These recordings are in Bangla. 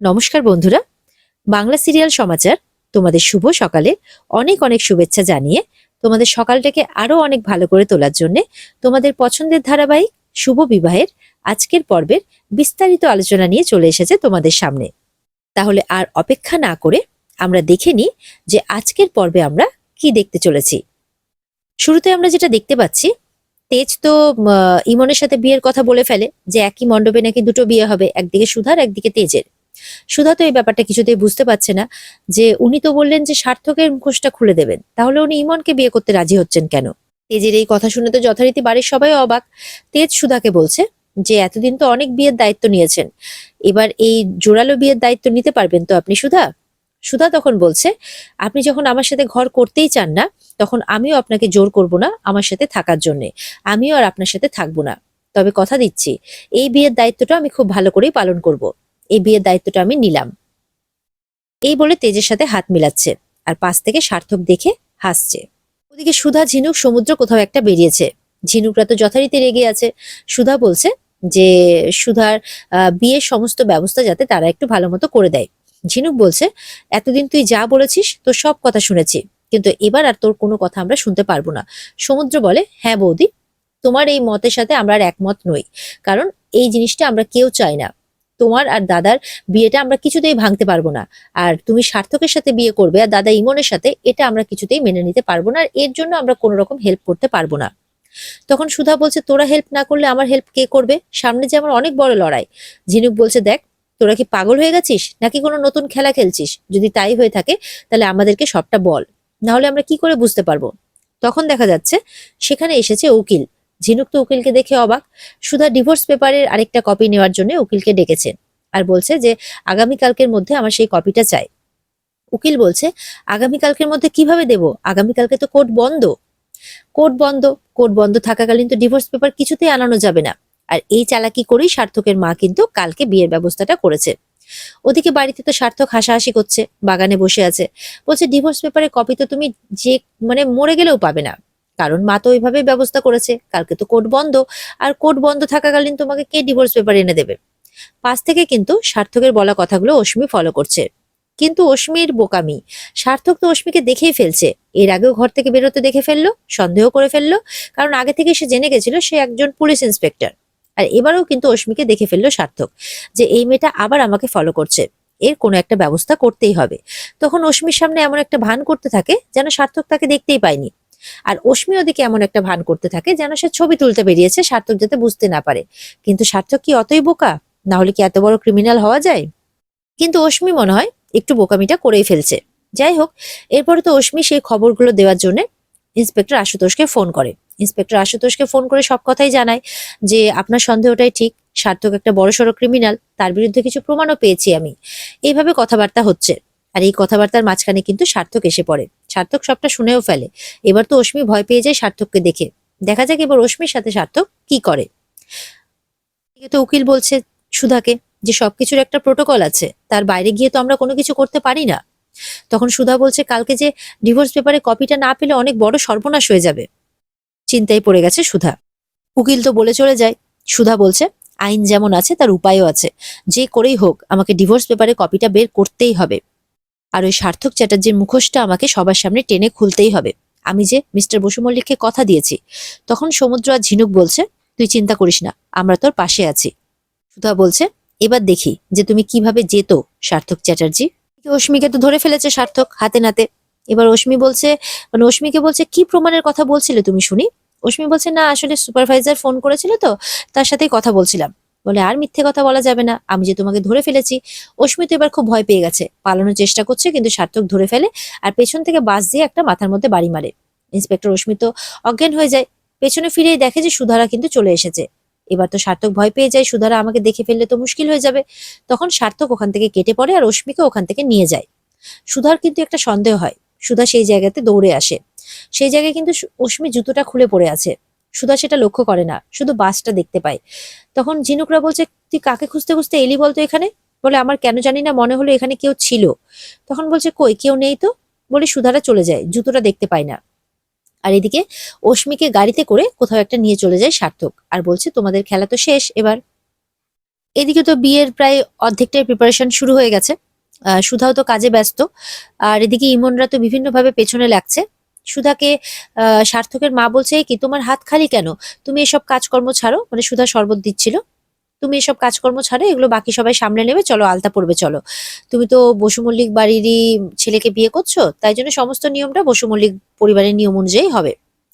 নমস্কার বন্ধুরা, বাংলা সিরিয়াল সমাচার তোমাদের শুভ সকালে অনেক অনেক শুভেচ্ছা জানিয়ে তোমাদের সকালটাকে আরো অনেক ভালো করে তোলার জন্য তোমাদের পছন্দের ধারাবাহিক শুভ বিবাহের আজকের পর্বের বিস্তারিত আলোচনা নিয়ে চলে এসেছে তোমাদের সামনে। তাহলে আর অপেক্ষা না করে আমরা দেখে নিই যে আজকের পর্বে আমরা কি দেখতে চলেছি। শুরুতে আমরা যেটা দেখতে পাচ্ছি, তেজ তো ইমনের সাথে বিয়ের কথা বলে ফেলে যে একই মণ্ডপে নাকি দুটো বিয়ে হবে, একদিকে সুধার একদিকে তেজের। সুধা তো এই ব্যাপারটা কিছুতেই বুঝতে পারছে না যে উনি তো বললেন যে সার্থকের মুখোশটা খুলে দেবেন, তাহলে উনি ইমনকে বিয়ে করতে রাজি হচ্ছেন কেন? তেজের এই কথা শুনে তো যথারীতি বাড়ির সবাই অবাক। তেজ সুধাকে বলছে যে এতদিন তো অনেক বিয়ের দায়িত্ব নিয়েছেন, এবার এই জোরালো বিয়ের দায়িত্ব নিতে পারবেন তো আপনি সুধা? সুধা তখন বলছে, আপনি যখন আমার সাথে ঘর করতেই চান না, তখন আমিও আপনাকে জোর করব না আমার সাথে থাকার জন্যে, আমিও আর আপনার সাথে থাকবো না। তবে কথা দিচ্ছি, এই বিয়ের দায়িত্বটা আমি খুব ভালো করেই পালন করব। এই বিয়ের দায়িত্বটা আমি নিলাম। এই বলে তেজের সাথে হাত মিলাচ্ছে, আর পাশ থেকে সার্থক দেখে হাসছে। ওদিকে সুধা, ঝিনুক, সমুদ্র কোথাও একটা বেরিয়েছে। ঝিনুকরা তো যথারীতি রেগে আছে। সুধা বলছে যে সুধার বিয়ের সমস্ত ব্যবস্থা যাতে তারা একটু ভালো মতো করে দেয়। ঝিনুক বলছে, এতদিন তুই যা বলেছিস তোর সব কথা শুনেছি, কিন্তু এবার আর তোর কোনো কথা আমরা শুনতে পারবো না। সমুদ্র বলে, হ্যাঁ বৌদি, তোমার এই মতের সাথে আমরা আর একমত নই, কারণ এই জিনিসটা আমরা কেউ চাই না। তোমার আর দাদার বিয়েটা আমরা কিছুতেই ভাঙতে পারবো না, আর তুমি সার্থকের সাথে বিয়ে করবে আর দাদা ইমনের সাথে, এটা আমরা কিছুতেই মেনে নিতে পারবো না, আর এর জন্য আমরা কোনো রকম হেল্প করতে পারবো না। তখন সুধা বলছে, তোরা হেল্প না করলে আমার হেল্প কে করবে? সামনে যে আমার অনেক বড় লড়াই। ঝিনুক বলছে, দেখ, তোরা কি পাগল হয়ে গেছিস নাকি কোনো নতুন খেলা খেলছিস? যদি তাই হয়ে থাকে তাহলে আমাদেরকে সবটা বল, না হলে আমরা কি করে বুঝতে পারবো? তখন দেখা যাচ্ছে সেখানে এসেছে উকিল। ঝিনুক তো উকিলকে দেখে অবাক। সুধা ডিভোর্স পেপারের আরেকটা কপি নেওয়ার জন্য উকিলকে ডেকেছে, আর বলছে যে আগামীকালকের মধ্যে আমার সেই কপিটা চাই। উকিল বলছে, আগামীকালকের মধ্যে কিভাবে দেব? আগামীকালকে তো কোর্ট বন্ধ। কোর্ট বন্ধ? কোর্ট বন্ধ থাকাকালীন তো ডিভোর্স পেপার কিছুতেই আনানো যাবে না। আর এই চালাকি করেই সার্থকের মা কিন্তু কালকে বিয়ের ব্যবস্থাটা করেছে। ওদিকে বাড়িতে তো সার্থক হাসাহাসি করছে, বাগানে বসে আছে। বলছে, ডিভোর্স পেপারের কপি তো তুমি যে মরে গেলেও পাবে না, কারণ মা তো ওইভাবেই ব্যবস্থা করেছে। কালকে তো কোর্ট বন্ধ, আর কোর্ট বন্ধ থাকাকালীন তোমাকে কে ডিভোর্স পেপার এনে দেবে? পাশ থেকে কিন্তু সার্থকের বলা কথাগুলো অশ্মি ফলো করছে। কিন্তু অশ্মির বোকামি, সার্থক তো অশ্মিকে দেখেই ফেলছে। এর আগেও ঘর থেকে বেরোতে দেখে ফেললো, সন্দেহ করে ফেললো, কারণ আগে থেকে সে জেনে গেছিল সে একজন পুলিশ ইন্সপেক্টর। আর এবারেও কিন্তু অশ্মিকে দেখে ফেললো সার্থক, যে এই মেয়েটা আবার আমাকে ফলো করছে, এর কোনো একটা ব্যবস্থা করতেই হবে। তখন অশ্মির সামনে এমন একটা ভান করতে থাকে যেন সার্থক তাকে দেখতেই পায়নি, আর অশ্মি ওদিকে এমন একটা ভান করতে থাকে যেন সে ছবি তুলতে বেরিয়েছে, সার্থক যাতে বুঝতে না পারে। কিন্তু সার্থক কি অতই বোকা? না হলে কি এত বড় ক্রিমিনাল হওয়া যায়? কিন্তু অশ্মি মনে হয় একটু বোকামিটা করেই ফেলছে। যাই হোক, এরপরে তো অশ্মি সেই খবরগুলো দেওয়ার জন্য ইন্সপেক্টর আশুতোষকে ফোন করে। ইন্সপেক্টর আশুতোষকে ফোন করে সব কথাই জানায় যে আপনার সন্দেহটাই ঠিক, সার্থক একটা বড়সড় ক্রিমিনাল, তার বিরুদ্ধে কিছু প্রমাণও পেয়েছি আমি। এইভাবে কথাবার্তা হচ্ছে, আর এই কথাবার্তার মাঝখানে কিন্তু সার্থক এসে পড়ে। সার্থক সবটা শুনেও ফেলে। এবার তো অশ্মি ভয় পেয়ে যায় সার্থককে দেখে। দেখা যাক এবার অশ্মির সাথে সার্থক কি করে। তো উকিল বলছে সুধাকে যে সবকিছুর একটা প্রোটোকল আছে, তার বাইরে গিয়ে তো আমরা কোনো কিছু করতে পারি না। তখন সুধা বলছে, কালকে যে ডিভোর্স পেপারে কপিটা না পেলে অনেক বড় সর্বনাশ হয়ে যাবে। চিন্তায় পড়ে গেছে সুধা। উকিল তো বলে চলে যায়। সুধা বলছে, আইন যেমন আছে তার উপায়ও আছে, যে করেই হোক আমাকে ডিভোর্স পেপারে কপিটা বের করতেই হবে, আর ওই সার্থক চ্যাটার্জির মুখোশটা আমাকে সবার সামনে টেনে খুলতেই হবে। আমি যে মিস্টার বসু মল্লিককে কথা দিয়েছি। তখন সমুদ্র আর ঝিনুক বলছে, তুই চিন্তা করিস না, আমরা তোর পাশে আছি। সুধা বলছে, এবার দেখি যে তুমি কিভাবে যেতো সার্থক চ্যাটার্জি। অশ্মিকে তো ধরে ফেলেছে সার্থক হাতে নাতে। এবার অশ্মি বলছে, অশ্মিকে বলছে, কি প্রমাণের কথা বলছিলে তুমি শুনি? অশ্মি বলছে, না আসলে সুপারভাইজার ফোন করেছিল তো, তার সাথেই কথা বলছিলাম। বলে, আর মিথ্যে কথা বলা যাবে না, আমি যে তোমাকে ধরে ফেলেছি। অশ্মি তো এবার খুব ভয় পেয়ে গেছে, পালানোর চেষ্টা করছে, কিন্তু সার্থক ধরে ফেলে আর পেছন থেকে বাস দিয়ে একটা মাথার মধ্যে বাড়ি মারে। ইন্সপেক্টর অশ্মি তো অজ্ঞান হয়ে যায়। পেছনে ফিরেই দেখে যে সুধারা কিন্তু চলে এসেছে। এবার তো সার্থক ভয় পেয়ে যায়, সুধারা আমাকে দেখে ফেললে তো মুশকিল হয়ে যাবে। তখন সার্থক ওখান থেকে কেটে পড়ে আর অশ্মিকে ওখান থেকে নিয়ে যায়। সুধার কিন্তু একটা সন্দেহ হয়। সুধা সেই জায়গাতে দৌড়ে আসে। সেই জায়গায় কিন্তু অশ্মি জুতোটা খুলে পড়ে আছে। সুধা সেটা লক্ষ্য করে না, শুধু বাসটা দেখতে পায়। তখন ঝিনুকরা বলছে, তুই কাকে খুঁজতে খুঁজতে এলি বলতো এখানে? বলে, আমার কেন জানি না মনে হলো এখানে কেউ ছিল। তখন বলছে, কই কেউ নেই তো। বলে সুধারা চলে যায়, জুতোটা দেখতে পায় না। আর এদিকে অশ্মিকে গাড়িতে করে কোথাও একটা নিয়ে চলে যায় সার্থক, আর বলছে, তোমাদের খেলা তো শেষ এবার। এদিকে তো বিয়ের প্রায় অর্ধেকটাই প্রিপারেশন শুরু হয়ে গেছে। সুধাও তো কাজে ব্যস্ত, আর এদিকে ইমনরা তো বিভিন্নভাবে পেছনে লাগছে। সুধাকে সার্থকের মা বলছে, "এ কি তোমার হাত খালি কেন? তুমি এসব কাজকর্ম ছাড়ো।" মানে সুধা শরবত দিচ্ছিল। "তুমি এসব কাজকর্ম ছাড়ো, এগুলো বাকি সবাই সামলে নেবে, চলো আলতা পড়বে চলো। তুমি তো বসু মল্লিক বাড়িরই ছেলেকে বিয়ে করছো, তাই জন্য সমস্ত নিয়মটা বসু মল্লিক পরিবারের নিয়ম অনুযায়ী হবে।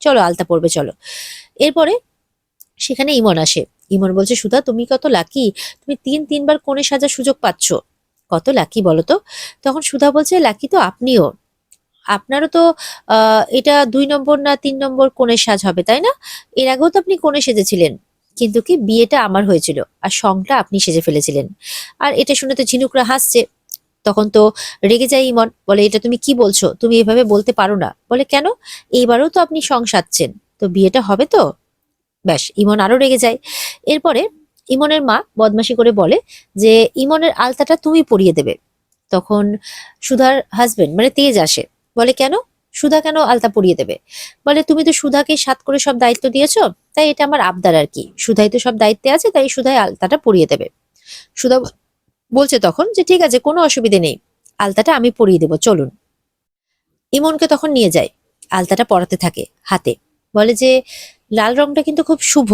চলো আলতা পড়বে চলো।" এরপরে সেখানে ইমন আসে। ইমন বলছে, "সুধা তুমি কত লাকি, তুমি তিনবার কনে সাজার সুযোগ পাচ্ছ, কত লাকি বলো তো?" তখন সুধা বলছে, "লাকি তো আপনিও, আপনারও তো এটা 2 নম্বর না 3 নম্বর কনের সাজ হবে তাই না? এর আগেও তো আপনি কনে সেজেছিলেন, কিন্তু কি বিয়েটা আমার হয়েছিল আর সঙ্গটা আপনি সেজে ফেলেছিলেন।" আর এটা শুনে তো ঝিনুকরা হাসছে। তখন তো রেগে যায় ইমন, বলে, "এটা তুমি কি বলছো, তুমি এভাবে বলতে পারো না।" বলে, "কেন? এইবারও তো আপনি সং সাজছেন, তো বিয়েটা হবে তো?" ব্যাস, ইমন আরো রেগে যায়। এরপরে ইমনের মা বদমাশি করে বলে যে, "ইমনের আলতাটা তুমি পরিয়ে দেবে।" তখন সুধার হাজবেন্ড মানে তেজ আসে, বলে, "কেন? সুধা কেন আলতা পরিয়ে দেবে?" বলে, "তুমি তো সুধাকে সাথ করে সব দায়িত্ব দিয়েছো, তাই এটা আমার আবদার আর কি। সুধাই তো সব দায়িত্বে আছে, তাই সুধাই আলতাটা পরিয়ে দেবে।" সুধা বলছে তখন যে, "ঠিক আছে, কোনো অসুবিধে নেই, আলতাটা আমি পরিয়ে দেবো, চলুন।" ইমনকে তখন নিয়ে যায়, আলতাটা পরাতে থাকে হাতে। বলে যে, "লাল রংটা কিন্তু খুব শুভ,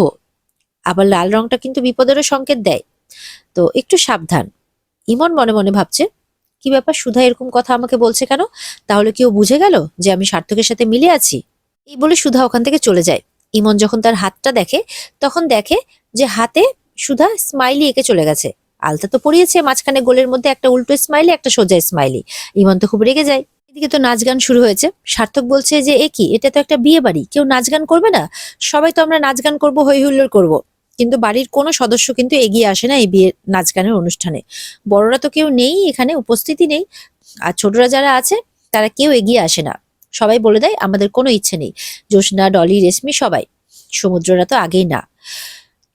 আবার লাল রংটা কিন্তু বিপদেরও সংকেত দেয়, তো একটু সাবধান।" ইমন মনে মনে ভাবছে, কি ব্যাপার, সুধা এরকম কথা আমাকে বলছে কেন? তাহলে কেউ বুঝে গেল যে আমি সার্থকের সাথে মিলে আছি? এই বলে সুধা ওখান থেকে চলে যায়। ইমন যখন তার হাতটা দেখে, তখন দেখে যে হাতে সুধা স্মাইলি এঁকে চলে গেছে। আলতা তো পরিয়েছে, মাঝখানে গোলের মধ্যে একটা উল্টো স্মাইলি, একটা সোজা স্মাইলি। ইমন তো খুব রেগে যায়। এদিকে তো নাচ গান শুরু হয়েছে। সার্থক বলছে যে, "এ কি, এটা তো একটা বিয়ে বাড়ি, কেউ নাচ গান করবে না? সবাই তো আমরা নাচ গান করবো, হই হুল্লোড় করবো, কিন্তু বাড়ির কোনো সদস্য কিন্তু এগিয়ে আসে না এই বিয়ের নাচ গানের অনুষ্ঠানে। বড়রা তো কেউ নেই এখানে, উপস্থিতি নেই, আর ছোটরা যারা আছে তারা কেউ এগিয়ে আসে না। সবাই বলে দেয় আমাদের কোনো ইচ্ছে নেই। জোসনা, ডলি, রেশমি সবাই, সমুদ্ররা তো আগেই না।"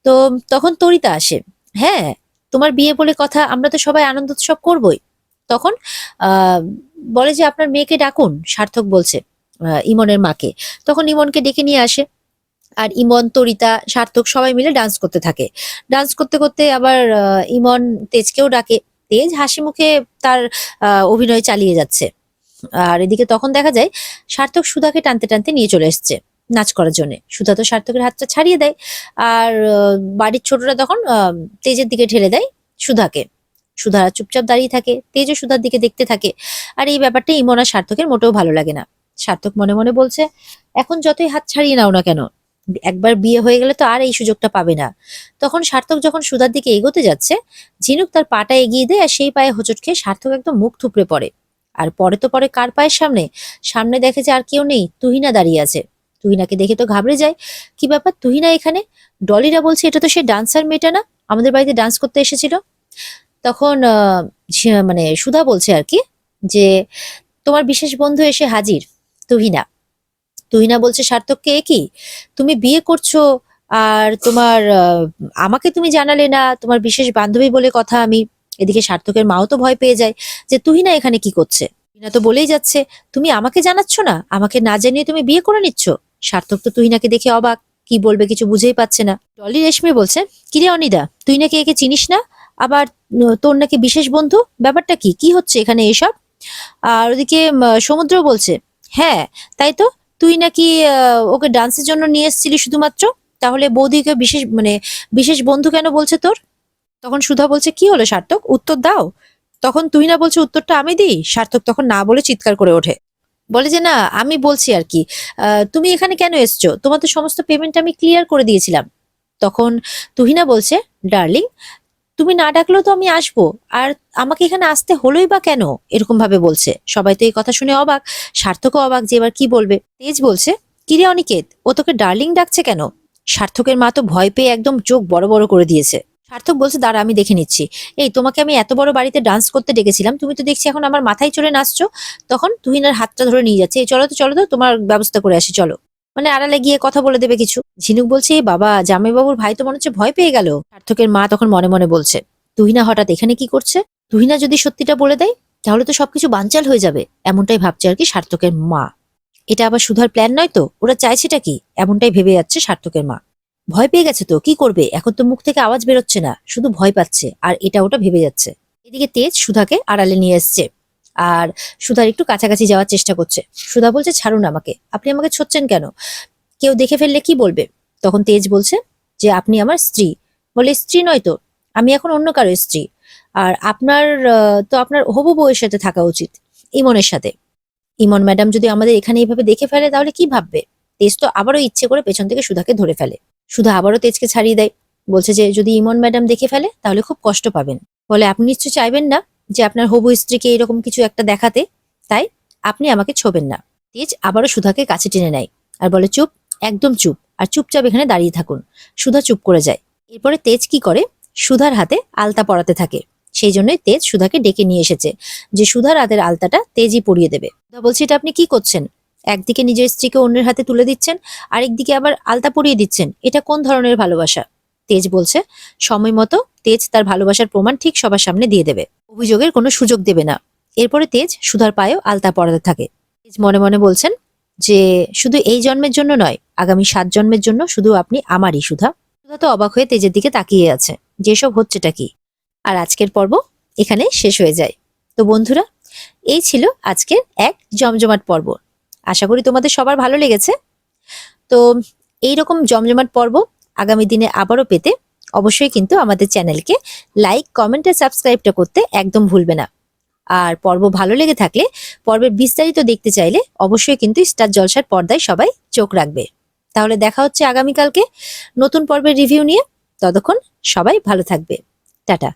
তো তখন তরিতা আসে, "হ্যাঁ, তোমার বিয়ে বলে কথা, আমরা তো সবাই আনন্দ উৎসব করবোই।" তখন আহ বলে যে, "আপনার মেয়েকে ডাকুন।" সার্থক বলছে ইমনের মাকে। তখন ইমনকে ডেকে নিয়ে আসে, আর ইমন, তরিতা, সার্থক সবাই মিলে ডান্স করতে থাকে। ডান্স করতে করতে আবার ইমন তেজকেও ডাকে। তেজ হাসি মুখে তার অভিনয় চালিয়ে যাচ্ছে। আর এদিকে তখন দেখা যায় সার্থক সুধাকে টানতে টানতে নিয়ে চলে এসছে নাচ করার জন্য। সুধা তো সার্থকের হাতটা ছাড়িয়ে দেয়, আর বাড়ির ছোটরা তখন তেজের দিকে ঠেলে দেয় সুধাকে। সুধা চুপচাপ দাঁড়িয়ে থাকে, তেজও সুধার দিকে দেখতে থাকে। আর এই ব্যাপারটা ইমন আর সার্থকের মোটেও ভালো লাগে না। সার্থক মনে মনে বলছে, এখন যতই হাত ছাড়িয়ে নাও না কেন, একবার বিয়ে হয়ে গেলে তো আর এই সুযোগটা পাবে না। তখন সার্থক যখন সুধার দিকে এগোতে যাচ্ছে, ঝিনুক তার পাটা এগিয়ে দেয়, আর সেই পায়ে হোঁচট খেয়ে সার্থক একদম মুখ থুবড়ে পড়ে। আর পরে তো পরে কার পায়ের সামনে, সামনে দেখে যে আর কেউ নেই, তুহিনা দাঁড়িয়ে আছে। তুহিনাকে দেখে তো ঘাবড়ে যায়, কি ব্যাপার তুহিনা এখানে? ডলিরা বলছে এটা তো সে ডান্সার মেয়েটা না, আমাদের বাড়িতে ডান্স করতে এসেছিল। তখন মানে সুধা বলছে আর কি যে, "তোমার বিশেষ বন্ধু এসে হাজির, তুহিনা।" তুহিনা বলছে সার্থককে, "এ কি, তুমি বিয়ে করছো, আর তোমার আমাকে তুমি জানালে না, তোমার বিশেষ বান্ধবী বলে কথা আমি।" এদিকে সার্থকের মাও তো ভয় পেয়ে যায় যে তুহিনা এখানে কি করছে। তুহিনা তো বলেই যাচ্ছে, "তুমি আমাকে জানাচ্ছ না, আমাকে না জানিয়ে তুমি বিয়ে করে নিচ্ছ।" সার্থক তো তুহিনাকে দেখে অবাক, কি বলবে কিছু বুঝেই পাচ্ছে না। ডলি রেশমি বলছে, "কিরে অনিদা, তুই নাকি একে চিনিস না, আবার তোর নাকি বিশেষ বন্ধু, ব্যাপারটা কি, কি হচ্ছে এখানে এসব?" আর ওদিকে সমুদ্র বলছে, "হ্যাঁ, তাই তো, তুই নাকি ওকে ডান্সের জন্য নিয়ে এসেছিলি শুধুমাত্র, তাহলে বৌদিকে বিশেষ মানে বিশেষ বন্ধু কেন বলছে তোর?" তখন সুধা বলছে, "কি হলো সার্থক, উত্তর দাও।" তখন তুহিনা বলছে, "উত্তরটা আমি দিই?" সার্থক তখন না বলে চিৎকার করে ওঠে, বলে যে, "না, আমি বলছি আর কি, তুমি এখানে কেন এসছো, তোমার তো সমস্ত পেমেন্ট আমি ক্লিয়ার করে দিয়েছিলাম।" তখন তুহিনা বলছে, "ডার্লিং, তুমি না ডাকলেও তো আমি আসবো, আর আমাকে এখানে আসতে হলোই বা কেন?" এরকম ভাবে বলছে। সবাই তো এই কথা শুনে অবাক, সার্থকও অবাক যে এবার কি বলবে। তেজ বলছে, "কিরে অনিকেত, ও তোকে ডার্লিং ডাকছে কেন?" সার্থকের মা তো ভয় পেয়ে একদম চোখ বড় বড় করে দিয়েছে। সার্থক বলছে, "দাঁড়া, আমি দেখে নিচ্ছি। এই, তোমাকে আমি এত বড় বাড়িতে ডান্স করতে ডেকেছিলাম, তুমি তো দেখছি এখন আমার মাথায় চড়ে নাচছো।" তখন তুহিনার হাতটা ধরে নিয়ে যাচ্ছে, "এই চলো তো, চলো তো, তোমার ব্যবস্থা করে আসি চলো।" মানে আড়ালে গিয়ে কথা বলে দেবে কিছু। ঝিনুক বলছে, "এ বাবা, জামাইবাবুর ভাই তো মনে হচ্ছে ভয় পেয়ে গেল।" সার্থকের মা তখন মনে মনে বলছে, তুহিনা হঠাৎ এখানে কি করছে? তুহিনা যদি সত্যিটা বলে দেয়, তাহলে তো সবকিছু বানচাল হয়ে যাবে, এমনটাই ভাবছে আর কি সার্থকের মা। এটা আবার সুধার প্ল্যান নয় তো, ওরা চাইছেটা কি, এমনটাই ভেবে যাচ্ছে সার্থকের মা। ভয় পেয়ে গেছে তো কি করবে, এখন তো মুখ থেকে আওয়াজ বেরোচ্ছে না, শুধু ভয় পাচ্ছে আর এটা ওটা ভেবে যাচ্ছে। এদিকে তেজ সুধাকে আড়ালে নিয়ে এসছে আর সুধার একটু কাছাকাছি যাওয়ার চেষ্টা করছে। সুধা বলছে, ছাড়ুন আমাকে, আপনি আমাকে ছুঁচ্ছেন কেন, কেউ দেখে ফেললে কি বলবে? তখন তেজ বলছে যে আপনি আমার স্ত্রী। বলে, স্ত্রী নয় তো, আমি এখন অন্য কারো স্ত্রী। আর আপনার তো আপনার হবু বউয়ের সাথে থাকা উচিত, ইমনের সাথে। ইমন ম্যাডাম যদি আমাদের এখানে এইভাবে দেখে ফেলে তাহলে কি ভাববে? তেজ তো আবারও ইচ্ছে করে পেছন থেকে সুধাকে ধরে ফেলে। সুধা আবারও তেজকে ছাড়িয়ে দেয়, বলছে যে যদি ইমন ম্যাডাম দেখে ফেলে তাহলে খুব কষ্ট পাবেন। বলে, আপনি নিশ্চয় চাইবেন না যে আপনার হবু স্ত্রীকে এরকম কিছু একটা দেখাতে, তাই আপনি আমাকে ছোবেন না। তেজ আবারও সুধাকে কাছে টেনে নেয় আর বলে, চুপ, একদম চুপ, আর চুপচাপ এখানে দাঁড়িয়ে থাকুন। সুধা চুপ করে যায়। এরপরে তেজ কি করে, সুধার হাতে আলতা পরাতে থাকে। সেই জন্যই তেজ সুধাকে ডেকে নিয়ে এসেছে যে সুধার হাতের আলতাটা তেজই পরিয়ে দেবে। সুধা বলছে, এটা আপনি কি করছেন? একদিকে নিজের স্ত্রীকে অন্যের হাতে তুলে দিচ্ছেন, আরেকদিকে আবার আলতা পরিয়ে দিচ্ছেন, এটা কোন ধরনের ভালোবাসা? তেজ বলছে, সময় মতো তেজ তার ভালোবাসার প্রমাণ ঠিক সবার সামনে দিয়ে দেবে, অভিযোগের কোনো সুযোগ দেবে না। এরপরে তেজ সুধার পায়েও আলতা পরাতে থাকে। তেজ মনে মনে বলছেন যে শুধু এই জন্মের জন্য নয়, আগামী 7 জন্মের জন্য শুধু আপনি আমারই, সুধা। সুধা তো অবাক হয়ে তেজের দিকে তাকিয়ে আছে, যেসব হচ্ছেটা কি। আর আজকের পর্ব এখানে শেষ হয়ে যায়। তো বন্ধুরা, এই ছিল আজকের এক জমজমাট পর্ব। আশা করি তোমাদের সবার ভালো লেগেছে। তো এইরকম জমজমাট পর্ব আগামী দিনে আবারও পেতে অবশ্যই কিন্তু আমাদের চ্যানেলকে লাইক, কমেন্ট আর সাবস্ক্রাইবটা করতে একদম ভুলবে না। আর পর্ব ভালো লেগে থাকলে পর্বের বিস্তারিত দেখতে চাইলে অবশ্যই কিন্তু স্টার জলসার পর্দায় সবাই চোখ রাখবে। তাহলে দেখা হচ্ছে আগামীকালকে নতুন পর্বের রিভিউ নিয়ে। ততক্ষণ সবাই ভালো থাকবে। টাটা।